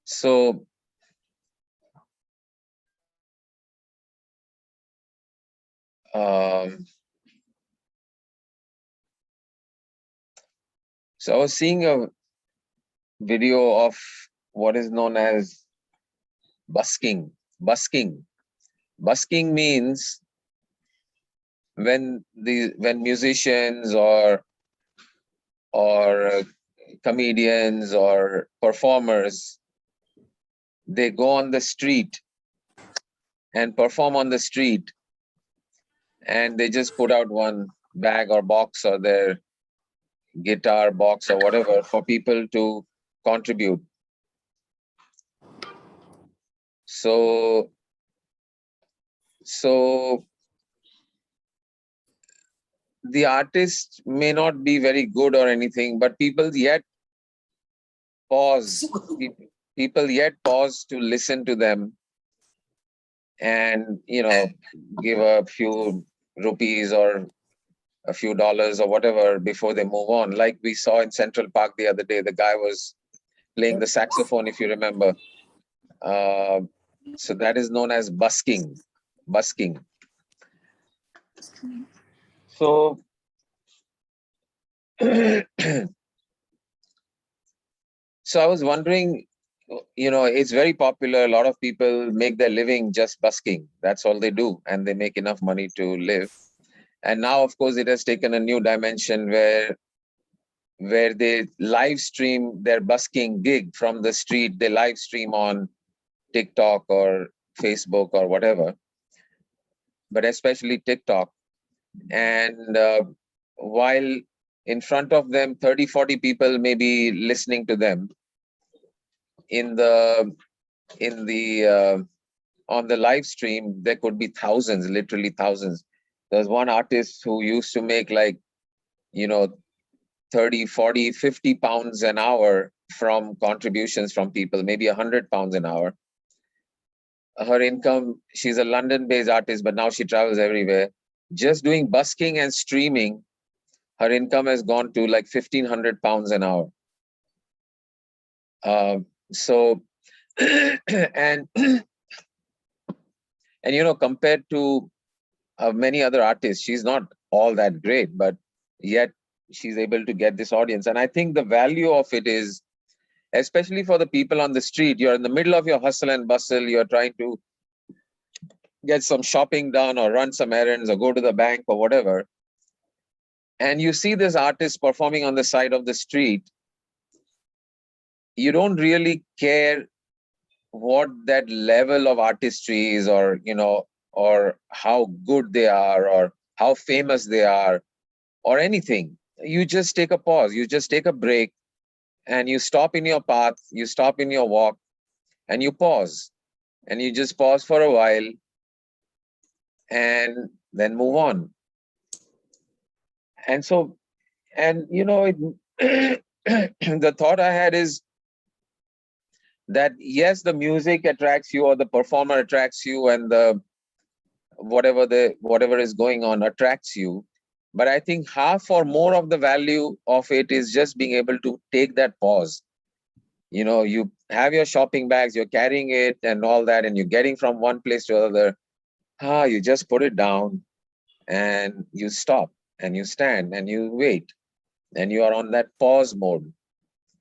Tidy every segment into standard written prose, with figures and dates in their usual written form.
So so I was seeing a video of what is known as busking. Busking means when musicians or comedians or performers, they go on the street and perform on the street, and they just put out one bag or box or their guitar box or whatever for people to contribute. So the artist may not be very good or anything, but people yet pause. People yet pause to listen to them and, give a few rupees or a few dollars or whatever before they move on. Like we saw in Central Park the other day, the guy was playing the saxophone, if you remember. So that is known as busking. So so I was wondering, it's very popular. A lot of people make their living just busking. That's all they do, and they make enough money to live. And now, of course, it has taken a new dimension where they live stream their busking gig from the street. They live stream on TikTok or Facebook or whatever, but especially TikTok. And while in front of them, 30, 40 people may be listening to them in the on the live stream, there could be thousands, literally thousands. There's one artist who used to make like, 30, 40, 50 pounds an hour from contributions from people, maybe 100 pounds an hour. Her income, she's a London-based artist, but now she travels everywhere. Just doing busking and streaming, her income has gone to like 1,500 pounds an hour. So, and compared to many other artists, she's not all that great, but yet she's able to get this audience. And I think the value of it is, especially for the people on the street, you're in the middle of your hustle and bustle, you're trying to get some shopping done or run some errands or go to the bank or whatever. And you see this artist performing on the side of the street, you don't really care what that level of artistry is, or how good they are or how famous they are or anything. You just take a pause, you just take a break, and you stop in your path, you stop in your walk, and you pause, and you just pause for a while and then move on. And so, and the thought I had is that yes, the music attracts you or the performer attracts you, and the whatever is going on attracts you, but I think half or more of the value of it is just being able to take that pause. You have your shopping bags, you're carrying it and all that, and you're getting from one place to another. You just put it down and you stop and you stand and you wait, and you are on that pause mode,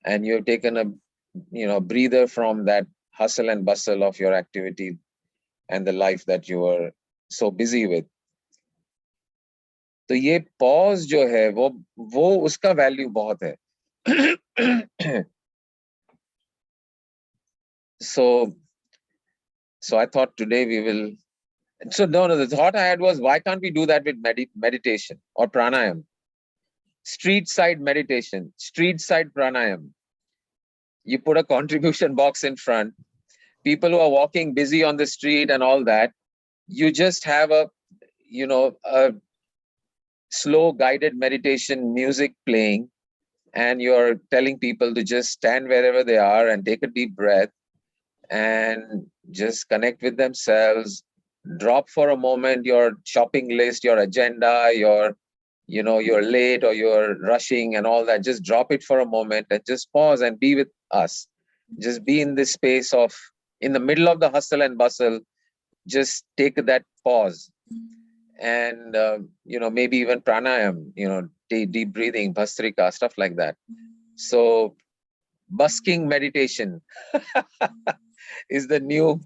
and you've taken a breather from that hustle and bustle of your activity and the life that you are so busy with. तो ये pause जो है वो उसका value बहुत है. So I thought today we will. So no, the thought I had was, why can't we do that with meditation or pranayam? Street side meditation, street side pranayam. You put a contribution box in front. People who are walking busy on the street and all that, you just have a slow guided meditation music playing, and you're telling people to just stand wherever they are and take a deep breath and just connect with themselves. Drop for a moment your shopping list, your agenda, your you're late or you're rushing and all that. Just drop it for a moment and just pause and be with us. Just be in this space of, in the middle of the hustle and bustle, just take that pause. And maybe even pranayam, deep breathing, bhastrika, stuff like that. So busking meditation is the new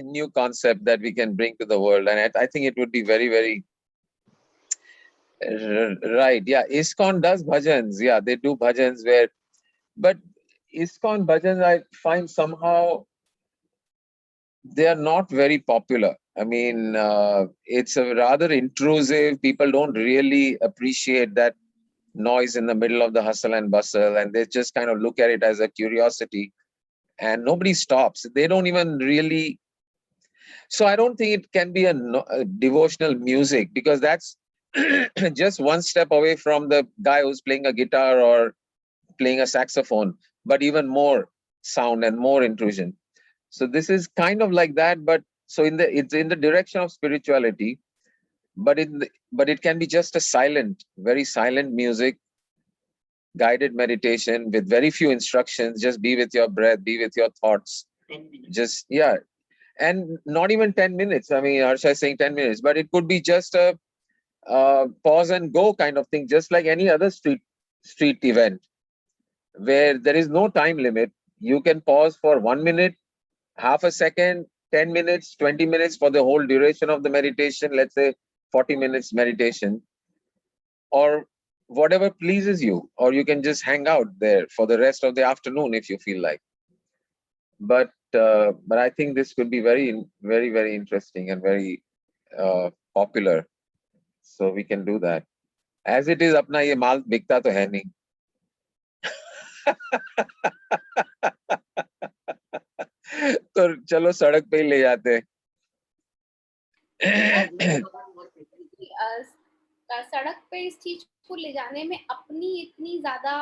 new concept that we can bring to the world, and I think it would be very, very right. Yeah, ISKCON does bhajans. Yeah, they do bhajans but ISKCON bhajans, I find somehow they are not very popular. I mean, it's a rather intrusive. People don't really appreciate that noise in the middle of the hustle and bustle, and they just kind of look at it as a curiosity, and nobody stops. They don't even really. So I don't think it can be a devotional music, because that's just one step away from the guy who's playing a guitar or playing a saxophone, but even more sound and more intrusion. So this is kind of like that, but so it's in the direction of spirituality, but but it can be just a silent, very silent music, guided meditation with very few instructions. Just be with your breath, be with your thoughts. 10 minutes. Just, yeah. And not even 10 minutes. I mean, Harsha is saying 10 minutes, but it could be just a pause and go kind of thing, just like any other street event where there is no time limit. You can pause for 1 minute, half a second, 10 minutes, 20 minutes for the whole duration of the meditation, let's say 40 minutes meditation, or whatever pleases you, or you can just hang out there for the rest of the afternoon if you feel like. But I think this could be very, very, very interesting and very popular. So we can do that. As it is, अपना ये माल बिकता तो है नहीं. तो चलो सड़क पे ही ले जाते हैं. सड़क पे इस चीज को ले जाने में अपनी इतनी ज्यादा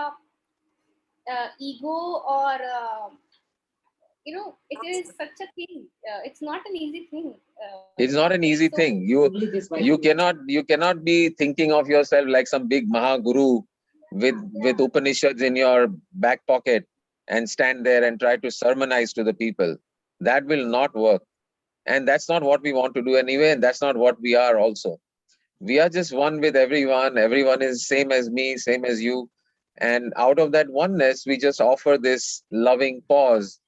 ईगो और it is such a thing. It's not an easy thing. It's not an easy thing. You cannot be thinking of yourself like some big Mahaguru with Upanishads in your back pocket and stand there and try to sermonize to the people. That will not work. And that's not what we want to do anyway, and that's not what we are also. We are just one with everyone. Everyone is same as me, same as you. And out of that oneness, we just offer this loving pause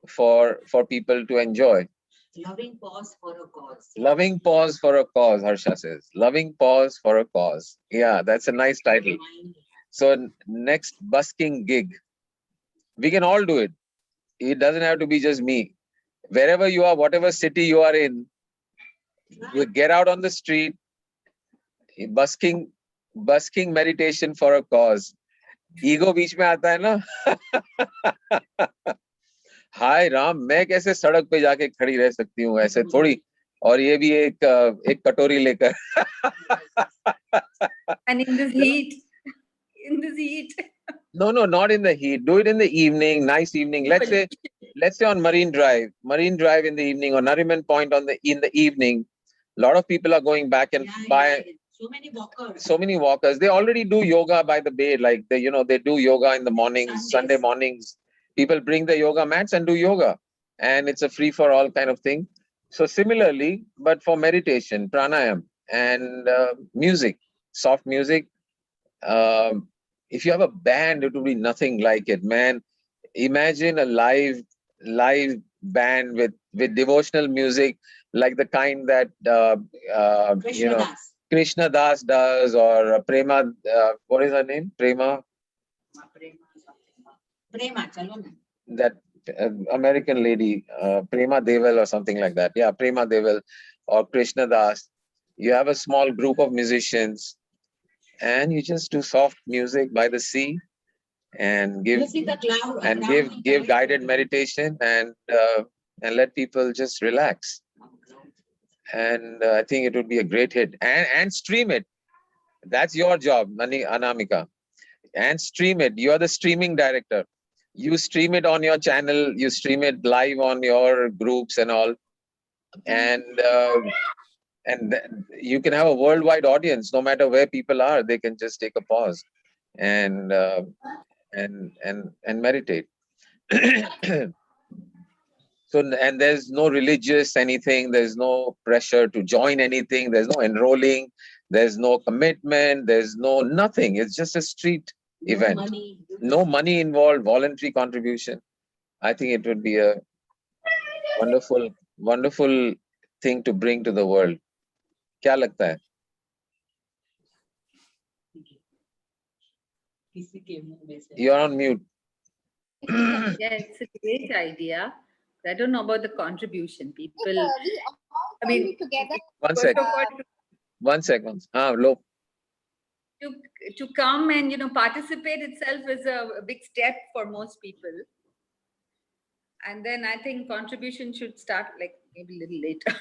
for people to enjoy. Loving pause for a cause. Loving pause for a cause, Harsha says. Loving pause for a cause. Yeah, that's a nice title. So next busking gig. We can all do it. It doesn't have to be just me. Wherever you are, whatever city you are in, you get out on the street, busking meditation for a cause. Ego बीच में आता है ना. हाय राम, मैं कैसे सड़क पे जाके खड़ी रह सकती हूँ ऐसे थोड़ी, और ये भी एक कटोरी लेकर. And in this heat. No, not in the heat. Do it in the evening, nice evening. Let's say on Marine Drive in the evening, or Nariman Point in the evening. A lot of people are going back and by. So many walkers. They already do yoga by the bay, like they do yoga in the mornings, Sunday mornings. People bring the yoga mats and do yoga, and it's a free for all kind of thing. So similarly, but for meditation, pranayam, and music, soft music. If you have a band, it would be nothing like it, man. Imagine a live band with devotional music, like the kind that Krishna Das does, or Prema. What is her name? Prema. That American lady, Prema Deval or something like that. Yeah, Prema Deval or Krishna Das. You have a small group of musicians, and you just do soft music by the sea, and give guided meditation, and let people just relax. And I think it would be a great hit. And stream it. That's your job, Anamika. And stream it. You're the streaming director. You stream it on your channel. You stream it live on your groups and all. And and you can have a worldwide audience. No matter where people are, they can just take a pause and meditate. So, and there's no religious anything, there's no pressure to join anything, there's no enrolling, there's no commitment, there's no nothing. It's just a street event. No money involved, voluntary contribution. I think it would be a wonderful, wonderful thing to bring to the world. Kya lagta hai? You're on mute. Yeah, it's a great idea. I don't know about the contribution. People, I mean, together. One first second. of all, One second. Low. to come and participate itself is a big step for most people. And then I think contribution should start like maybe a little later.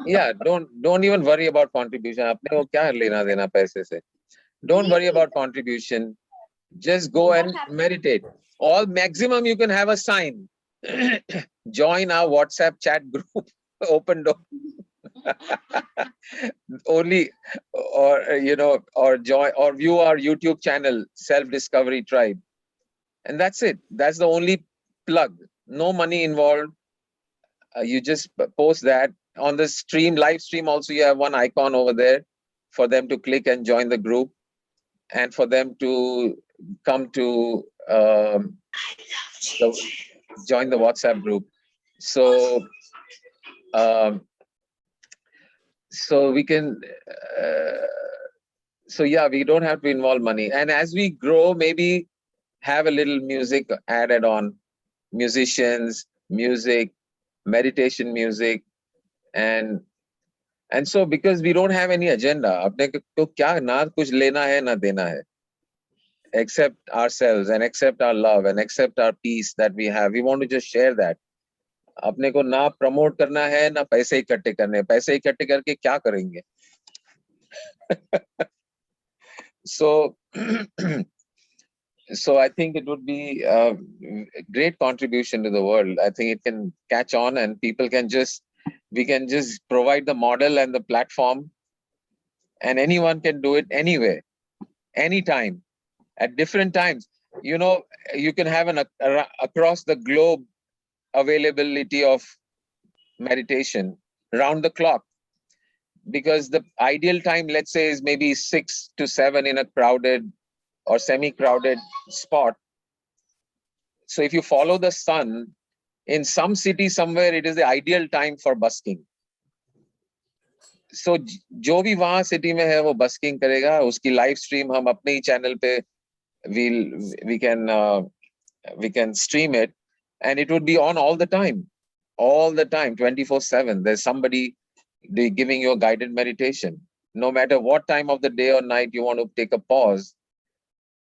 Yeah, don't even worry about contribution. अपने को क्या लेना देना पैसे से? Don't worry about contribution. Just go and meditate. All maximum you can have a sign. Join our WhatsApp chat group. Open door. Only, or join or view our YouTube channel, Self Discovery Tribe, and that's it. That's the only plug. No money involved. You just post that on the stream, live stream. Also, you have one icon over there for them to click and join the group, and for them to come to join the WhatsApp group. So. So we can, so yeah, we don't have to involve money. And as we grow, maybe have a little music added on, musicians, music, meditation music, and so because we don't have any agenda, अपने को क्या ना कुछ लेना है ना देना है, accept ourselves and accept our love and accept our peace that we have. We want to just share that. अपने को ना प्रमोट करना है ना पैसे इकट्ठे करने, पैसे इकट्ठे करके क्या करेंगे? So so I think it would be a great contribution to the world. I think it can catch on, and people can we can just provide the model and the platform, and anyone can do it anywhere, anytime, at different times. You can have an across the globe availability of meditation round the clock, because the ideal time, let's say, is maybe 6 to 7 in a crowded or semi-crowded spot. So if you follow the sun, in some city somewhere, it is the ideal time for busking. So जो भी वहाँ city में है वो busking करेगा, उसकी live stream हम अपने ही channel पे we can stream it, and it would be on all the time, 24/7. There's somebody giving you a guided meditation. No matter what time of the day or night you want to take a pause,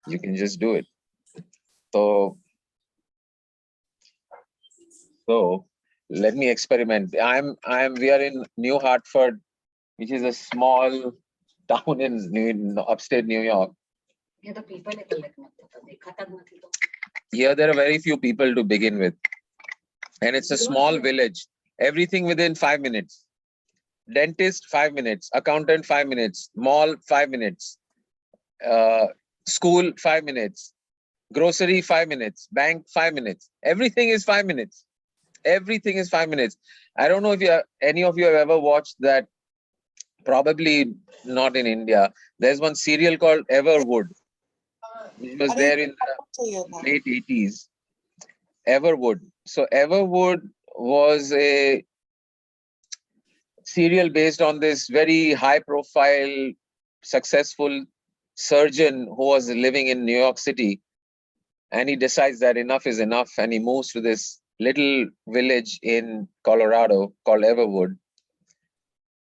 you can just do it. So let me experiment. We are in New Hartford, which is a small town in upstate New York. Here there are very few people to begin with, and it's a small village. Everything within 5 minutes. Dentist 5 minutes, accountant 5 minutes, mall 5 minutes, school 5 minutes, grocery 5 minutes, bank 5 minutes. Everything is 5 minutes. Everything is 5 minutes. I don't know if any of you have ever watched that. Probably not in India. There's one serial called Everwood, which was there in the late 80s. Everwood. So Everwood was a serial based on this very high profile, successful surgeon who was living in New York City. And he decides that enough is enough, and he moves to this little village in Colorado called Everwood.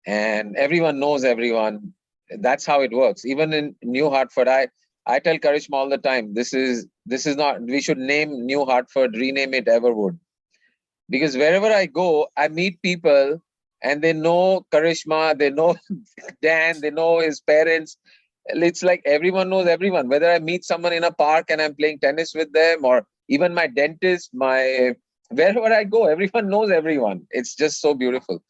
And everyone knows everyone. That's how it works. Even in New Hartford, I tell Karishma all the time, this is not, we should name New Hartford, rename it Everwood. Because wherever I go, I meet people and they know Karishma, they know Dan, they know his parents. It's like everyone knows everyone. Whether I meet someone in a park and I'm playing tennis with them, or even my dentist, wherever I go, everyone knows everyone. It's just so beautiful.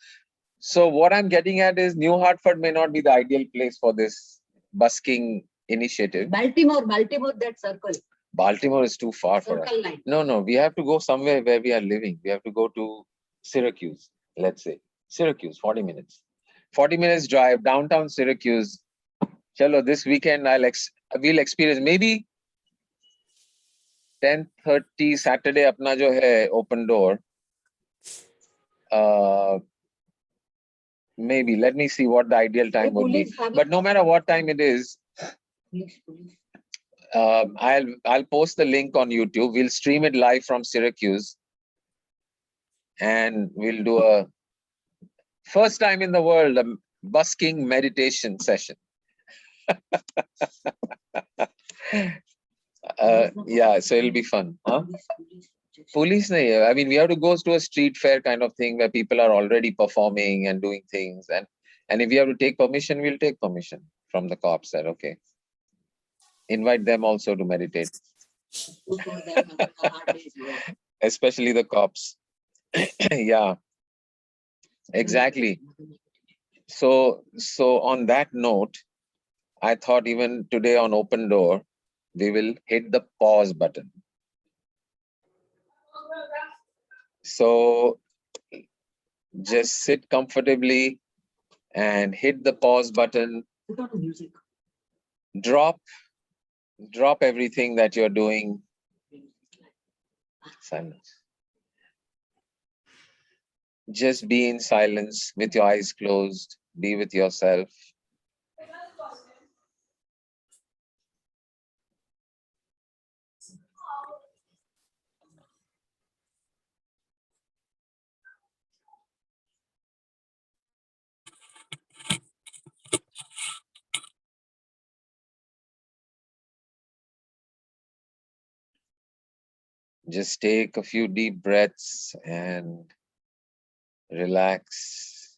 So what I'm getting at is New Hartford may not be the ideal place for this busking initiative. Baltimore, that circle. Baltimore is too far for us. Circle line. No, we have to go somewhere where we are living. We have to go to Syracuse, let's say. Syracuse, 40 minutes. 40 minutes drive, downtown Syracuse. Chalo, this weekend we'll experience maybe 10:30 Saturday apna jo hai, open door. Maybe, let me see what the ideal time would be. But no matter what time it is, Police. I'll post the link on YouTube. We'll stream it live from Syracuse. And we'll do a first time in the world, a busking meditation session. Yeah, so it'll be fun. Huh? Police, nahi, I mean, we have to go to a street fair kind of thing where people are already performing and doing things. And if we have to take permission, we'll take permission from the cops. That okay. Invite them also to meditate. Especially the cops. Yeah, exactly. So on that note, I thought even today on Open Door, we will hit the pause button. So just sit comfortably and hit the pause button. Drop everything that you're doing. Silence. Just be in silence with your eyes closed. Be with yourself. Just take a few deep breaths and relax.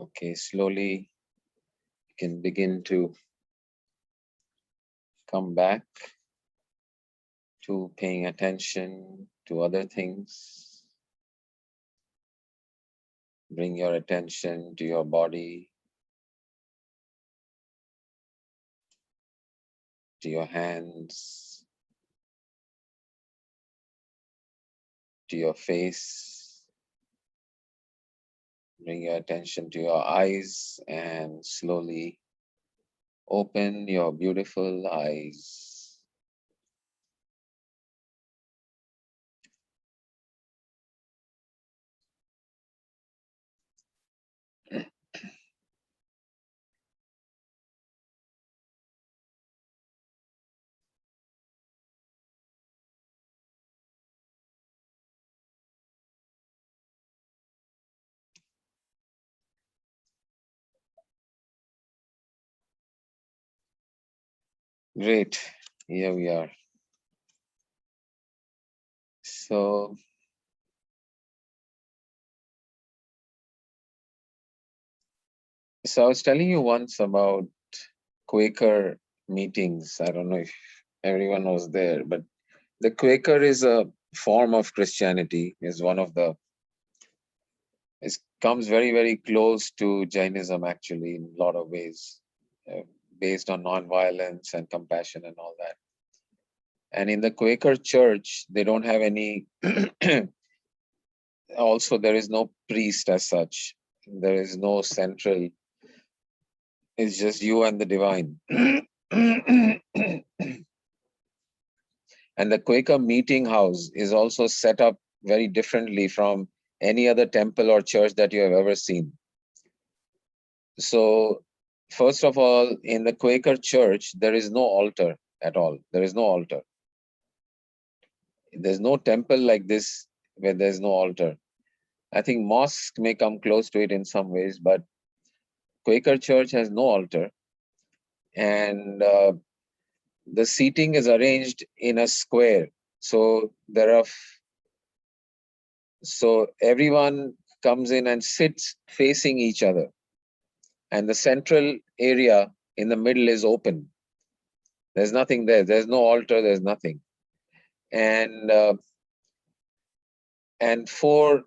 Okay, slowly you can begin to come back to paying attention to other things. Bring your attention to your body, to your hands, to your face. Bring your attention to your eyes and slowly open your beautiful eyes. Great. Here we are. So I was telling you once about Quaker meetings. I don't know if everyone was there, but the Quaker is a form of Christianity, is one of the, it comes very, very close to Jainism actually in a lot of ways, based on non-violence and compassion and all that. And in the Quaker church, they don't have any, also there is no priest as such. There is no central, it's just you and the divine. And the Quaker meeting house is also set up very differently from any other temple or church that you have ever seen. So, first of all, in the Quaker church, there is no altar at all. There is no altar. There's no temple like this where there's no altar. I think mosque may come close to it in some ways, but Quaker church has no altar. And the seating is arranged in a square. So there are, so everyone comes in and sits facing each other. And the central area in the middle is open. There's nothing there. There's no altar. There's nothing. And four,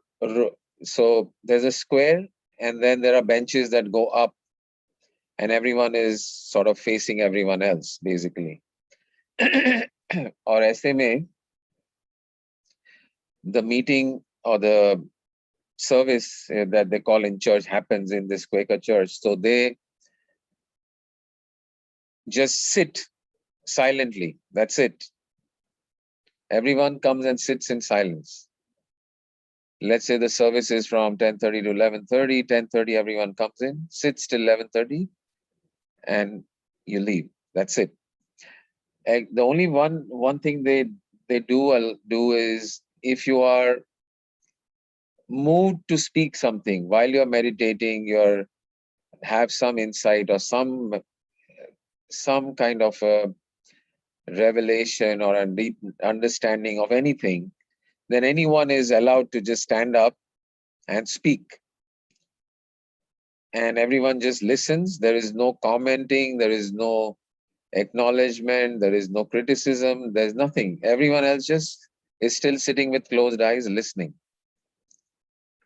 so there's a square, and then there are benches that go up, and everyone is sort of facing everyone else, basically. Or SMA, the meeting or the service that they call in church happens in this Quaker church. So they just sit silently. That's it. Everyone comes and sits in silence. Let's say the service is from 10:30 to 11:30. 10:30, everyone comes in, sits till 11:30, and you leave. That's it. And the only one thing they do is, if you are moved to speak something while you're meditating, you're have some insight or some kind of a revelation or a deep understanding of anything, then anyone is allowed to just stand up and speak. And everyone just listens. There is no commenting, there is no acknowledgement, there is no criticism, there's nothing. Everyone else just is still sitting with closed eyes listening.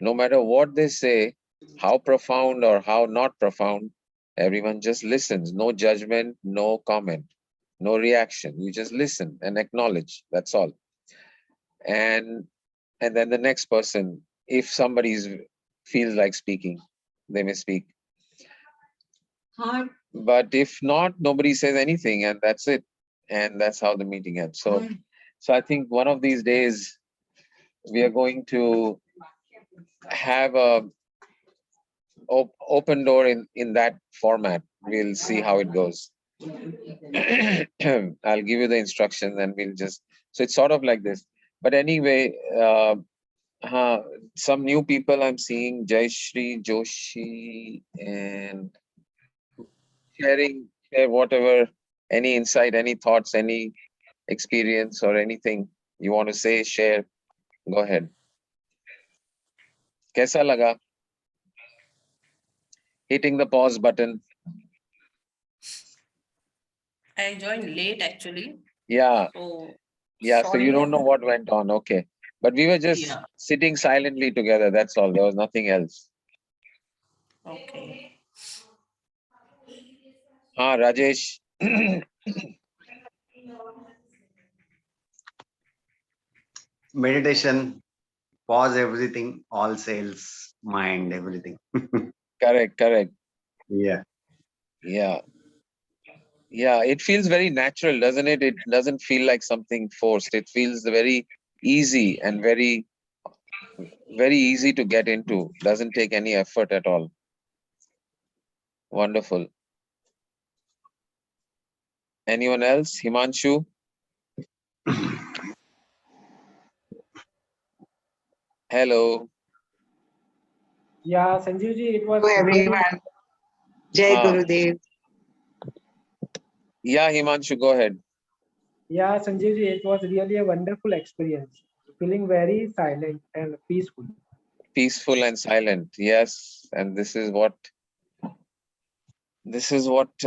No matter what they say, how profound or how not profound, everyone just listens. No judgment, no comment, no reaction. You just listen and acknowledge. That's all. And then the next person, if somebody feels like speaking, they may speak. But if not, nobody says anything, and that's it. And that's how the meeting ends. So I think one of these days we are going to have a open door in that format. We'll see how it goes. I'll give you the instructions and we'll just, so it's sort of like this. But anyway, some new people I'm seeing, Jayashri Joshi, and share whatever, any insight, any thoughts, any experience or anything you want to say, share. Go ahead. Kaisa laga? hitting the pause button. I joined late actually. Yeah. So Yeah. So you sorry. don't know what went on. Okay. But we were just Yeah. sitting silently together. That's all. There was nothing else. Okay. Rajesh. Meditation, pause everything, all sales, mind, everything. Correct. Correct. Yeah. Yeah. Yeah. It feels very natural, doesn't it? It doesn't feel like something forced. It feels very easy and very easy to get into. Doesn't take any effort at all. Wonderful. Anyone else? Himanshu? Hello. Yeah, Sanjeev ji, it was Hello really, everyone. Jai Ah, Gurudev. yeah, Himanshu, go ahead. yeah, Sanjeev ji, it was really a wonderful experience. Feeling very silent and peaceful. Peaceful and silent. Yes. And this is what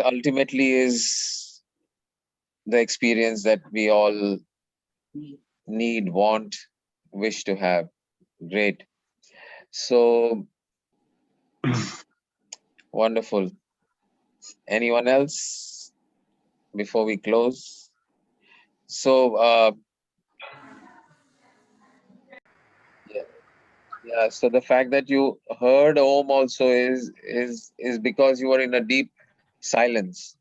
ultimately is the experience that we all need, want, wish to have. Great. So wonderful. Anyone else before we close? So yeah, yeah. So the fact that you heard Om also is because you were in a deep silence.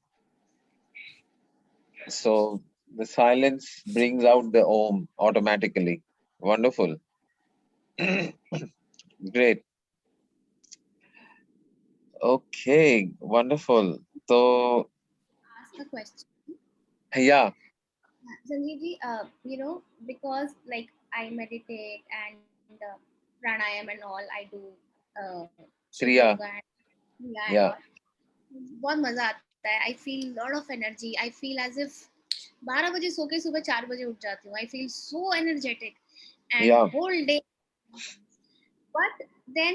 So the silence brings out the Om automatically. Wonderful. Great. Okay, wonderful. So Ask a question. yeah, Sanjeev ji, because like I meditate and pranayam and all, I do Shiv yoga Kriya. and Kriya and all. Yeah, बहुत मजा आता है. I feel lot of energy. I feel as if 12 बजे सो के सुबह 4 बजे उठ जाती हूँ. I feel so energetic and yeah. whole day. But then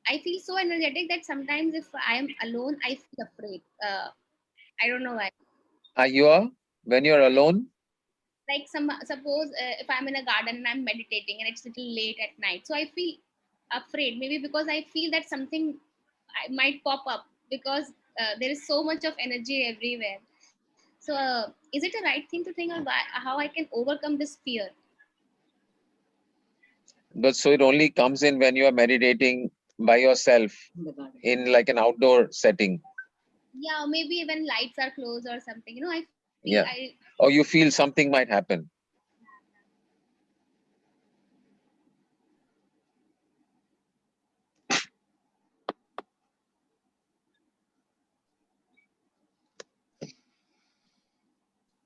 I feel so energetic that sometimes if I am alone, I feel afraid. I don't know why. You are when you're alone. Like suppose if I'm in a garden and I'm meditating and it's little late at night, so I feel afraid. Maybe because I feel that something might pop up because there is so much of energy everywhere. So is it a right thing to think about how I can overcome this fear? But so it only comes in when you are meditating by yourself In the garden. in like an outdoor setting. Yeah, maybe when lights are closed or something. I feel Yeah. I Or you feel something might happen.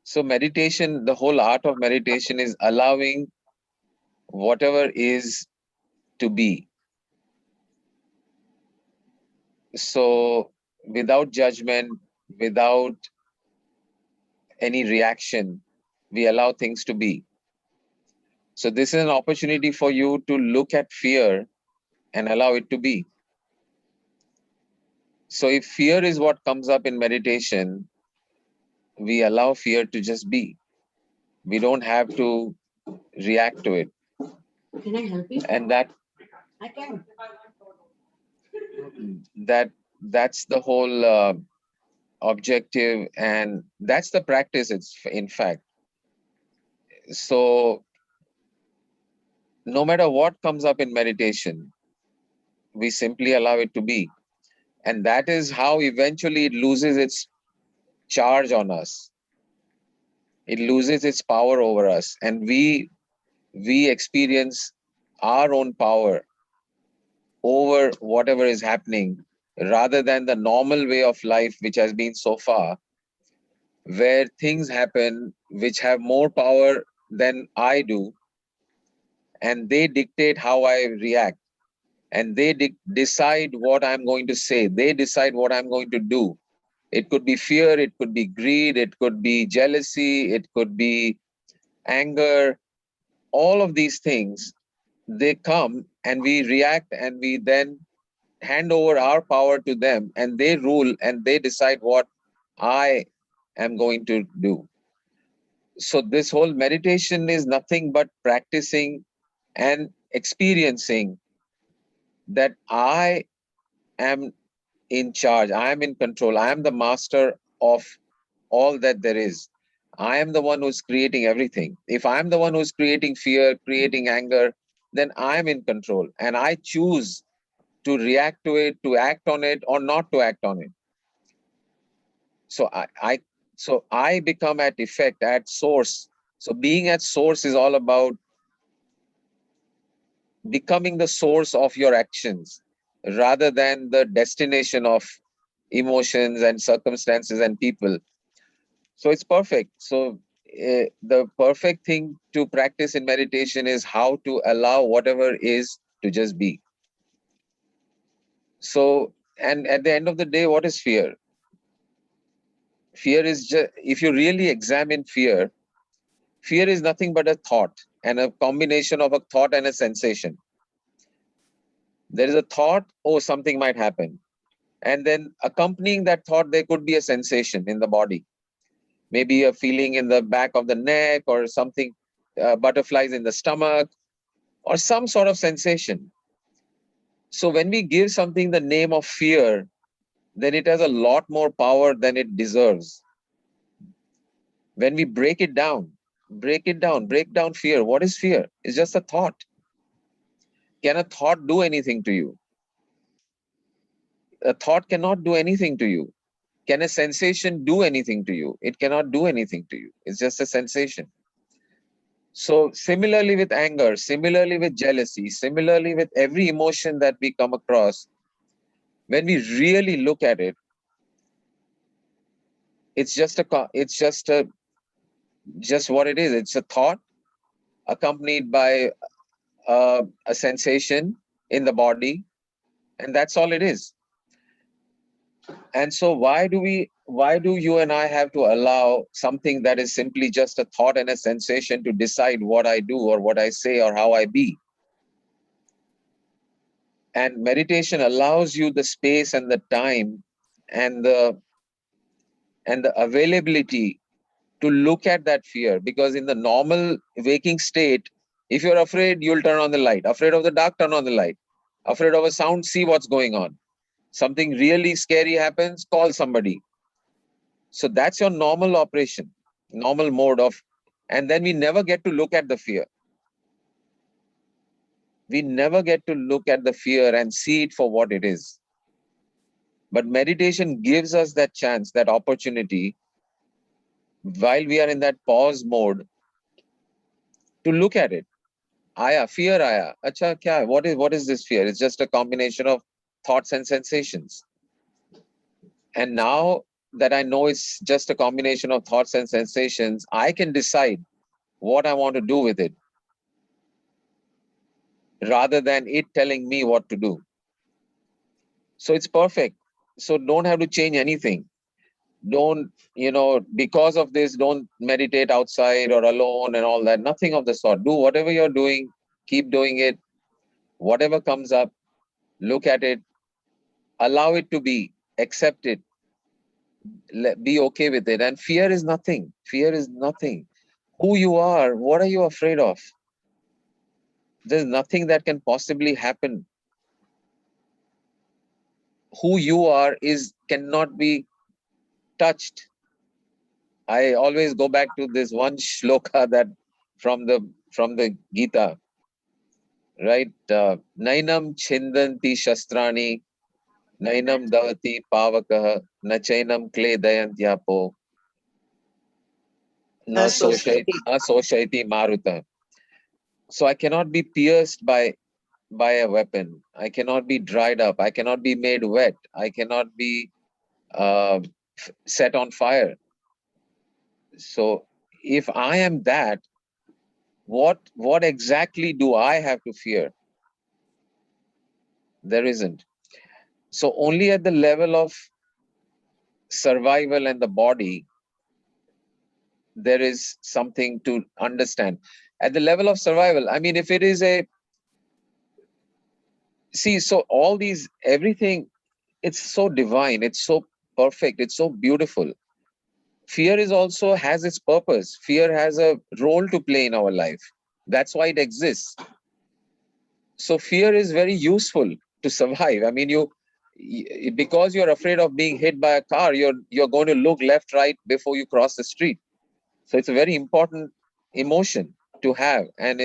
So meditation, the whole art of meditation is allowing whatever is to be. So without judgment, without any reaction, we allow things to be. So this is an opportunity for you to look at fear and allow it to be. So if fear is what comes up in meditation, we allow fear to just be. We don't have to react to it. Can I help you? And I can. that's the whole objective, and that's the practice. It's in fact. So no matter what comes up in meditation, we simply allow it to be. And that is how eventually it loses its charge on us. It loses its power over us. And we experience our own power over whatever is happening rather than the normal way of life which has been so far, where things happen which have more power than I do, and they dictate how I react, and they decide what I'm going to say, they decide what I'm going to do. It could be fear, it could be greed, it could be jealousy, it could be anger. All of these things, they come and we react, and we then hand over our power to them, and they rule and they decide what I am going to do. So this whole meditation is nothing but practicing and experiencing that I am in charge, I am in control, I am the master of all that there is. I am the one who's creating everything. If I'm the one who's creating fear, creating anger, then I'm in control and I choose to react to it, to act on it, or not to act on it. So I become at effect, at source. So being at source is all about becoming the source of your actions rather than the destination of emotions and circumstances and people. So it's perfect. So the perfect thing to practice in meditation is how to allow whatever is to just be. So, and at the end of the day, what is fear? Fear is just, if you really examine fear, fear is nothing but a thought and a combination of a thought and a sensation. There is a thought, oh, something might happen. And then accompanying that thought, there could be a sensation in the body. Maybe a feeling in the back of the neck or something, butterflies in the stomach or some sort of sensation. So when we give something the name of fear, then it has a lot more power than it deserves. When we break it down, break down fear. What is fear? It's just a thought. Can a thought do anything to you? A thought cannot do anything to you. Can a sensation do anything to you? It cannot do anything to you. It's just a sensation. So similarly with anger, similarly with jealousy, similarly with every emotion that we come across, when we really look at it, it's just what it is. It's a thought accompanied by a sensation in the body, and that's all it is. And so why do you and I have to allow something that is simply just a thought and a sensation to decide what I do or what I say or how I be? And meditation allows you the space and the time and the availability to look at that fear, because in the normal waking state, if you're afraid, you'll turn on the light. Afraid of the dark, turn on the light. Afraid of a sound, see what's going on. Something really scary happens, call somebody. So that's your normal operation, normal mode of, and then we never get to look at the fear. We never get to look at the fear and see it for what it is. But meditation gives us that chance, that opportunity, while we are in that pause mode, to look at it. Fear aaya. Acha, kya? What is this fear? It's just a combination of thoughts and sensations. And now that I know it's just a combination of thoughts and sensations, I can decide what I want to do with it, rather than it telling me what to do. So it's perfect. So don't have to change anything. Don't, because of this, don't meditate outside or alone and all that. Nothing of the sort. Do whatever you're doing, keep doing it. Whatever comes up, look at it, allow it to be, accept it, be okay with it. And fear is nothing. Fear is nothing. Who you are, what are you afraid of? There's nothing that can possibly happen. Who you are cannot be touched. I always go back to this one shloka that from the Gita, right? Nainam chindanti shastrani, nainam davati pavakaha, nachainam kledayantyapo, na soshaiti maruta. So I cannot be pierced by a weapon. I cannot be dried up. I cannot be made wet. I cannot be uh, set on fire. So if I am that, what exactly do I have to fear? There isn't. So only at the level of survival and the body, there is something to understand. At the level of survival, I mean, if it is a see, so all these, everything, it's so divine, it's so perfect, it's so beautiful. Fear is also has its purpose. Fear has a role to play in our life. That's why it exists. So fear is very useful to survive. I mean, because you're afraid of being hit by a car, you're going to look left, right before you cross the street. So it's a very important emotion to have, and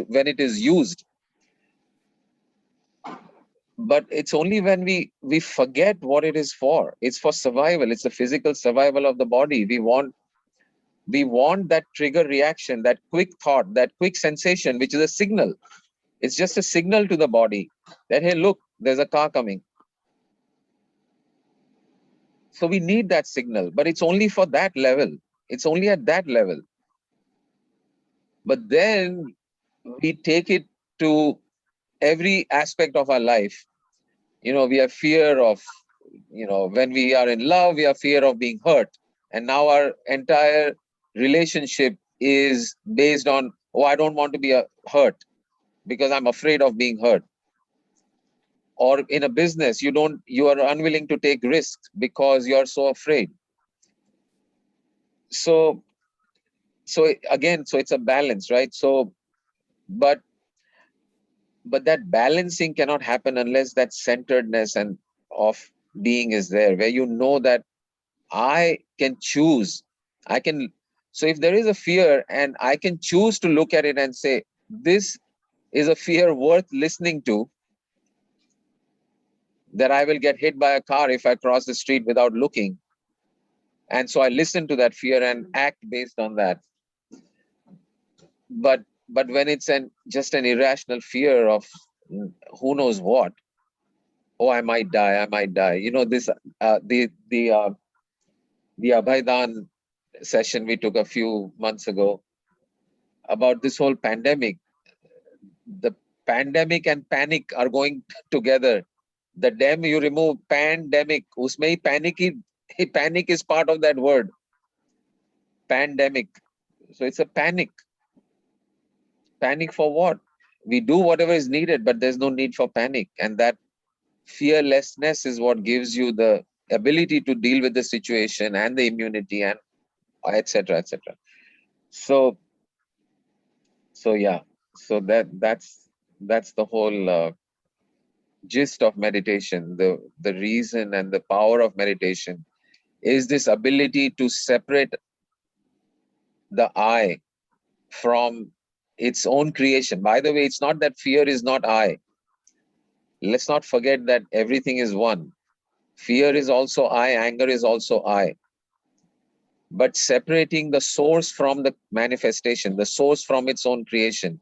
when it is used. But it's only when we forget what it is for. It's for survival. It's the physical survival of the body. We want that trigger reaction, that quick thought, that quick sensation, which is a signal. It's just a signal to the body that, hey, look, there's a car coming. So we need that signal, but it's only for that level. It's only at that level. But then we take it to every aspect of our life. We have fear of, when we are in love, we have fear of being hurt. And now our entire relationship is based on, oh, I don't want to be hurt because I'm afraid of being hurt. Or in a business, you are unwilling to take risks because you're so afraid. So again, so it's a balance, right? So, but that balancing cannot happen unless that centeredness and of being is there, where that I can choose. So if there is a fear and I can choose to look at it and say, this is a fear worth listening to, that I will get hit by a car if I cross the street without looking. And so I listen to that fear and act based on that. But when it's just an irrational fear of who knows what, oh, I might die. This the Abhaydan session we took a few months ago about this whole pandemic. The pandemic and panic are going together. The dem you remove pandemic, usme hi panic is part of that word. Pandemic. So it's a panic. Panic for what? We do whatever is needed, but there's no need for panic. And that fearlessness is what gives you the ability to deal with the situation and the immunity and etc. etc. So yeah. So that's the whole gist of meditation. The reason and the power of meditation is this ability to separate the I from its own creation. By the way, it's not that fear is not I. Let's not forget that everything is one. Fear is also I, anger is also I. But separating the source from the manifestation, the source from its own creation,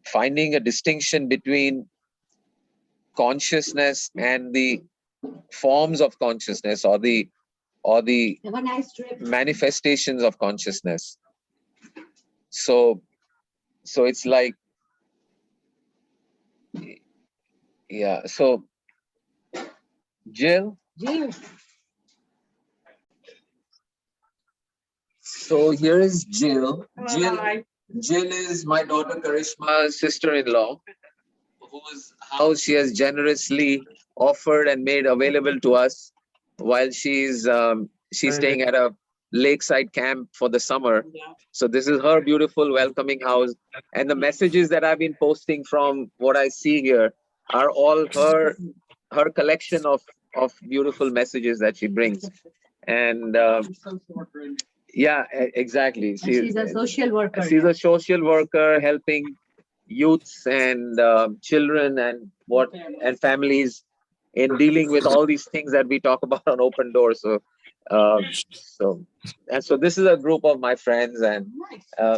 finding a distinction between consciousness and the forms of consciousness, or the Have a nice trip. manifestations of consciousness. So it's like, yeah. So Jill. So here is Jill. Jill is my daughter Karishma's sister-in-law, whose house she has generously offered and made available to us while she's staying at a lakeside camp for the summer. So this is her beautiful welcoming house, and the messages that I've been posting from what I see here are all her collection of beautiful messages that she brings. And yeah, exactly. She's a social worker. She's a social worker helping youths and children and families in dealing with all these things that we talk about on Open Doors. So this is a group of my friends and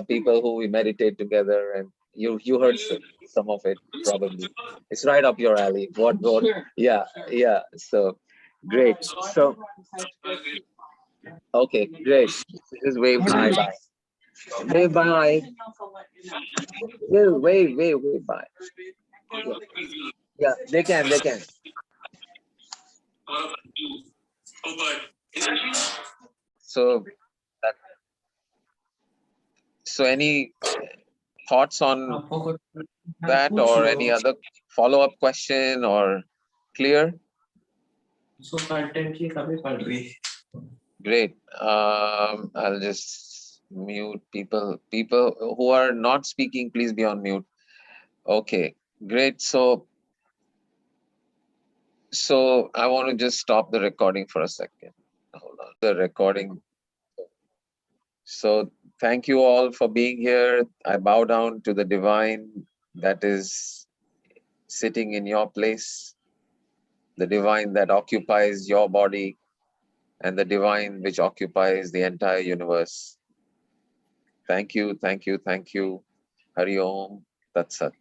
people who we meditate together, and you heard some of it probably. It's right up your alley. What? Yeah. So great. So okay, great. Just wave bye. Wave bye. Wave bye. Yeah, they can. So any thoughts on that or any other follow-up question or clear? So content की कमी पड़ रही है. Great. I'll just mute people. People who are not speaking, please be on mute. Okay, great. So I want to just stop the recording for a second. Hold on. The recording. So thank you all for being here. I bow down to the divine that is sitting in your place, the divine that occupies your body, and the divine which occupies the entire universe. Thank you, thank you, thank you. Hari Om Tat Sat.